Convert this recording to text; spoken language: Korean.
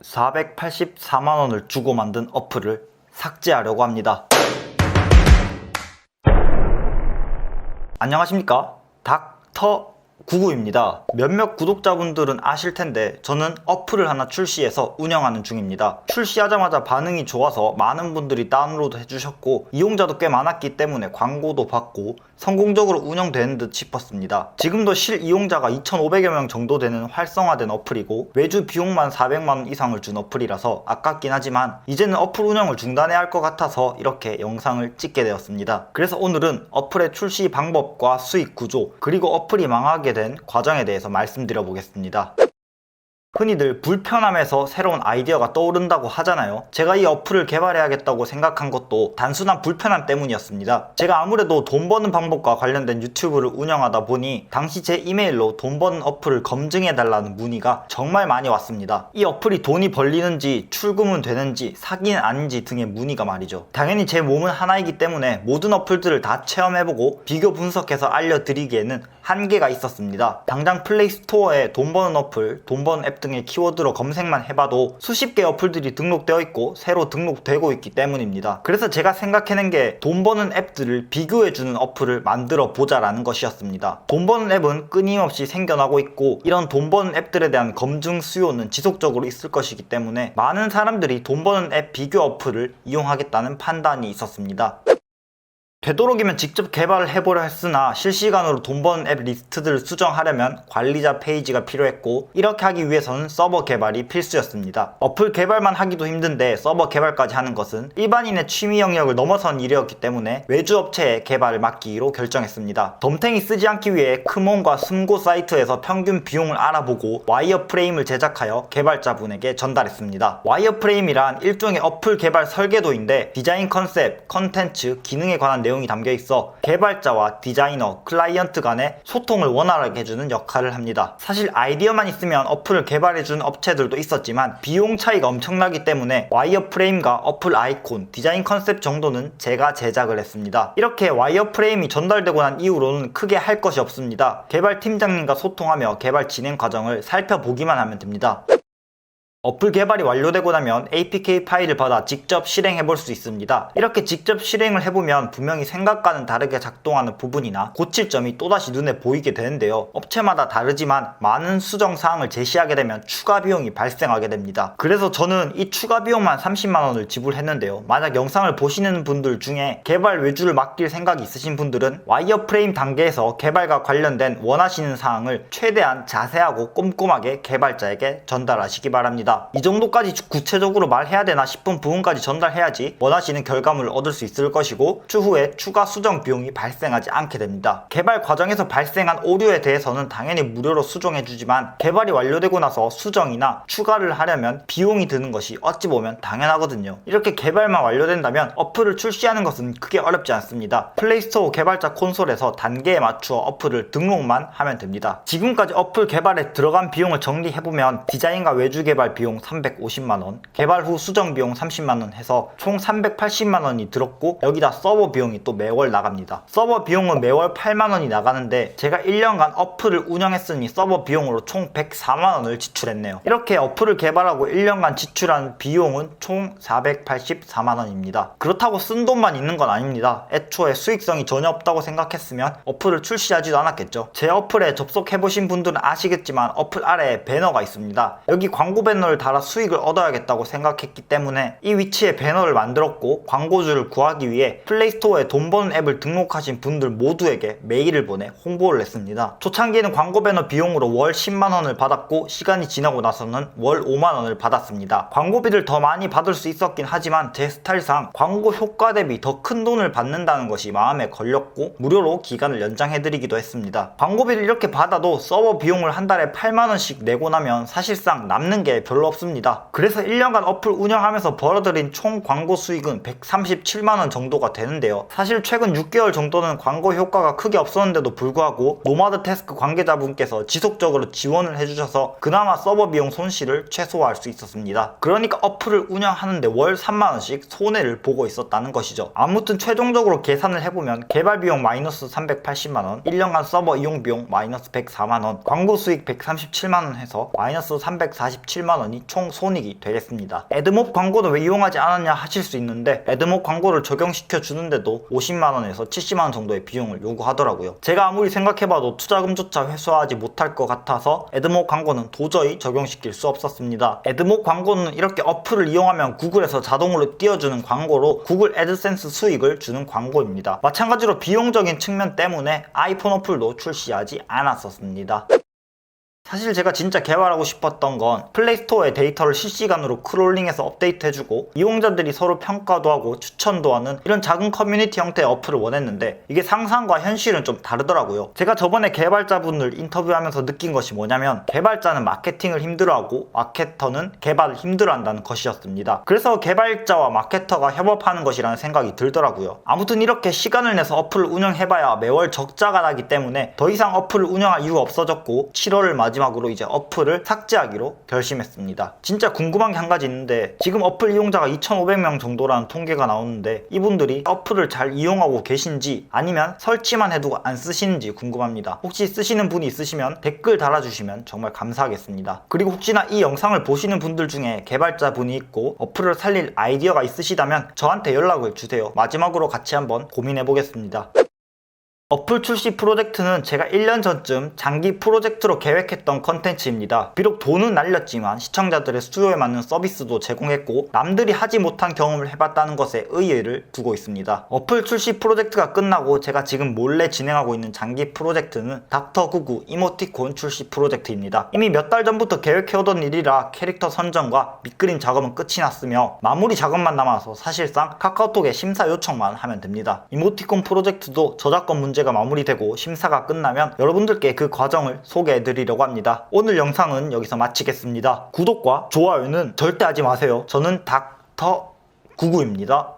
484만원을 주고 만든 어플을 삭제하려고 합니다. 안녕하십니까? 닥터99입니다. 몇몇 구독자분들은 아실 텐데 저는 어플을 하나 출시해서 운영하는 중입니다. 출시하자마자 반응이 좋아서 많은 분들이 다운로드 해주셨고 이용자도 꽤 많았기 때문에 광고도 받고 성공적으로 운영되는 듯 싶었습니다. 지금도 실 이용자가 2,500여 명 정도 되는 활성화된 어플이고 매주 비용만 400만원 이상을 준 어플이라서 아깝긴 하지만 이제는 어플 운영을 중단해야 할 것 같아서 이렇게 영상을 찍게 되었습니다. 그래서 오늘은 어플의 출시 방법과 수익 구조 그리고 어플이 망하게 된 과정에 대해서 말씀드려 보겠습니다. 흔히들 불편함에서 새로운 아이디어가 떠오른다고 하잖아요. 제가 이 어플을 개발해야겠다고 생각한 것도 단순한 불편함 때문이었습니다. 제가 아무래도 돈 버는 방법과 관련된 유튜브를 운영하다 보니 당시 제 이메일로 돈 버는 어플을 검증해달라는 문의가 정말 많이 왔습니다. 이 어플이 돈이 벌리는지 출금은 되는지 사기는 아닌지 등의 문의가 말이죠. 당연히 제 몸은 하나이기 때문에 모든 어플들을 다 체험해보고 비교 분석해서 알려드리기에는 한계가 있었습니다. 당장 플레이스토어에 돈 버는 어플, 돈 버는 앱 등의 키워드로 검색만 해봐도 수십 개의 어플들이 등록되어 있고 새로 등록되고 있기 때문입니다. 그래서 제가 생각해낸 게 돈 버는 앱들을 비교해주는 어플을 만들어 보자라는 것이었습니다. 돈 버는 앱은 끊임없이 생겨나고 있고 이런 돈 버는 앱들에 대한 검증 수요는 지속적으로 있을 것이기 때문에 많은 사람들이 돈 버는 앱 비교 어플을 이용하겠다는 판단이 있었습니다. 되도록이면 직접 개발을 해보려 했으나 실시간으로 돈 버는 앱 리스트들을 수정하려면 관리자 페이지가 필요했고 이렇게 하기 위해서는 서버 개발이 필수였습니다. 어플 개발만 하기도 힘든데 서버 개발까지 하는 것은 일반인의 취미 영역을 넘어선 일이었기 때문에 외주 업체에 개발을 맡기로 결정했습니다. 덤탱이 쓰지 않기 위해 크몬과 숨고 사이트에서 평균 비용을 알아보고 와이어프레임을 제작하여 개발자분에게 전달했습니다. 와이어프레임이란 일종의 어플 개발 설계도인데 디자인 컨셉, 컨텐츠, 기능에 관한 내용이 담겨 있어 개발자와 디자이너, 클라이언트 간의 소통을 원활하게 해주는 역할을 합니다. 사실 아이디어만 있으면 어플을 개발해주는 업체들도 있었지만 비용 차이가 엄청나기 때문에 와이어프레임과 어플 아이콘, 디자인 컨셉 정도는 제가 제작을 했습니다. 이렇게 와이어프레임이 전달되고 난 이후로는 크게 할 것이 없습니다. 개발팀장님과 소통하며 개발 진행 과정을 살펴보기만 하면 됩니다. 어플 개발이 완료되고 나면 APK 파일을 받아 직접 실행해 볼 수 있습니다. 이렇게 직접 실행을 해보면 분명히 생각과는 다르게 작동하는 부분이나 고칠 점이 또다시 눈에 보이게 되는데요. 업체마다 다르지만 많은 수정 사항을 제시하게 되면 추가 비용이 발생하게 됩니다. 그래서 저는 이 추가 비용만 30만원을 지불했는데요. 만약 영상을 보시는 분들 중에 개발 외주를 맡길 생각이 있으신 분들은 와이어프레임 단계에서 개발과 관련된 원하시는 사항을 최대한 자세하고 꼼꼼하게 개발자에게 전달하시기 바랍니다. 이 정도까지 구체적으로 말해야 되나 싶은 부분까지 전달해야지 원하시는 결과물을 얻을 수 있을 것이고 추후에 추가 수정 비용이 발생하지 않게 됩니다. 개발 과정에서 발생한 오류에 대해서는 당연히 무료로 수정해주지만 개발이 완료되고 나서 수정이나 추가를 하려면 비용이 드는 것이 어찌 보면 당연하거든요. 이렇게 개발만 완료된다면 어플을 출시하는 것은 크게 어렵지 않습니다. 플레이스토어 개발자 콘솔에서 단계에 맞추어 어플을 등록만 하면 됩니다. 지금까지 어플 개발에 들어간 비용을 정리해보면 디자인과 외주 개발 비용 350만원, 개발 후 수정 비용 30만원 해서 총 380만원이 들었고 여기다 서버 비용이 또 매월 나갑니다. 서버 비용은 매월 8만원이 나가는데 제가 1년간 어플을 운영했으니 서버 비용으로 총 104만원을 지출했네요. 이렇게 어플을 개발하고 1년간 지출한 비용은 총 484만원입니다. 그렇다고 쓴 돈만 있는 건 아닙니다. 애초에 수익성이 전혀 없다고 생각했으면 어플을 출시하지도 않았겠죠. 제 어플에 접속해보신 분들은 아시겠지만 어플 아래에 배너가 있습니다. 여기 광고 배너를 달아 수익을 얻어야겠다고 생각했기 때문에 이 위치에 배너를 만들었고 광고주를 구하기 위해 플레이스토어에 돈 버는 앱을 등록하신 분들 모두에게 메일을 보내 홍보를 했습니다. 초창기에는 광고 배너 비용으로 월 10만원을 받았고 시간이 지나고 나서는 월 5만원을 받았습니다. 광고비를 더 많이 받을 수 있었긴 하지만 제 스타일상 광고 효과 대비 더 큰 돈을 받는다는 것이 마음에 걸렸고 무료로 기간을 연장해드리기도 했습니다. 광고비를 이렇게 받아도 서버 비용을 한 달에 8만원씩 내고 나면 사실상 남는 게 별로 없습니다. 그래서 1년간 어플 운영하면서 벌어들인 총 광고 수익은 137만원 정도가 되는데요. 사실 최근 6개월 정도는 광고 효과가 크게 없었는데도 불구하고 노마드 태스크 관계자분께서 지속적으로 지원을 해주셔서 그나마 서버 비용 손실을 최소화할 수 있었습니다. 그러니까 어플을 운영하는데 월 3만원씩 손해를 보고 있었다는 것이죠. 아무튼 최종적으로 계산을 해보면 개발 비용 마이너스 380만원, 1년간 서버 이용 비용 마이너스 104만원, 광고 수익 137만원 해서 마이너스 347만원 원이 총 손익이 되겠습니다. 애드몹 광고는 왜 이용하지 않았냐 하실 수 있는데 애드몹 광고를 적용시켜 주는데도 50만원에서 70만원 정도의 비용을 요구하더라고요. 제가 아무리 생각해봐도 투자금조차 회수하지 못할 것 같아서 애드몹 광고는 도저히 적용시킬 수 없었습니다. 애드몹 광고는 이렇게 어플을 이용하면 구글에서 자동으로 띄워주는 광고로 구글 애드센스 수익을 주는 광고입니다. 마찬가지로 비용적인 측면 때문에 아이폰 어플도 출시하지 않았었습니다. 사실 제가 진짜 개발하고 싶었던 건 플레이스토어의 데이터를 실시간으로 크롤링해서 업데이트해주고 이용자들이 서로 평가도 하고 추천도 하는 이런 작은 커뮤니티 형태의 어플을 원했는데 이게 상상과 현실은 좀 다르더라고요. 제가 저번에 개발자분들 인터뷰하면서 느낀 것이 뭐냐면 개발자는 마케팅을 힘들어하고 마케터는 개발을 힘들어한다는 것이었습니다. 그래서 개발자와 마케터가 협업하는 것이라는 생각이 들더라고요. 아무튼 이렇게 시간을 내서 어플을 운영해봐야 매월 적자가 나기 때문에 더 이상 어플을 운영할 이유가 없어졌고 7월을 마지막으로 이제 어플을 삭제하기로 결심했습니다. 진짜 궁금한 게 한 가지 있는데 지금 어플 이용자가 2,500명 정도라는 통계가 나오는데 이분들이 어플을 잘 이용하고 계신지 아니면 설치만 해두고 안 쓰시는지 궁금합니다. 혹시 쓰시는 분이 있으시면 댓글 달아주시면 정말 감사하겠습니다. 그리고 혹시나 이 영상을 보시는 분들 중에 개발자 분이 있고 어플을 살릴 아이디어가 있으시다면 저한테 연락을 주세요. 마지막으로 같이 한번 고민해 보겠습니다. 어플 출시 프로젝트는 제가 1년 전쯤 장기 프로젝트로 계획했던 컨텐츠입니다. 비록 돈은 날렸지만 시청자들의 수요에 맞는 서비스도 제공했고 남들이 하지 못한 경험을 해봤다는 것에 의의를 두고 있습니다. 어플 출시 프로젝트가 끝나고 제가 지금 몰래 진행하고 있는 장기 프로젝트는 닥터99 이모티콘 출시 프로젝트입니다. 이미 몇 달 전부터 계획해오던 일이라 캐릭터 선정과 밑그림 작업은 끝이 났으며 마무리 작업만 남아서 사실상 카카오톡에 심사 요청만 하면 됩니다. 이모티콘 프로젝트도 저작권 문제가 마무리되고 심사가 끝나면 여러분들께 그 과정을 소개해드리려고 합니다. 오늘 영상은 여기서 마치겠습니다. 구독과 좋아요는 절대 하지 마세요. 저는 닥터99입니다.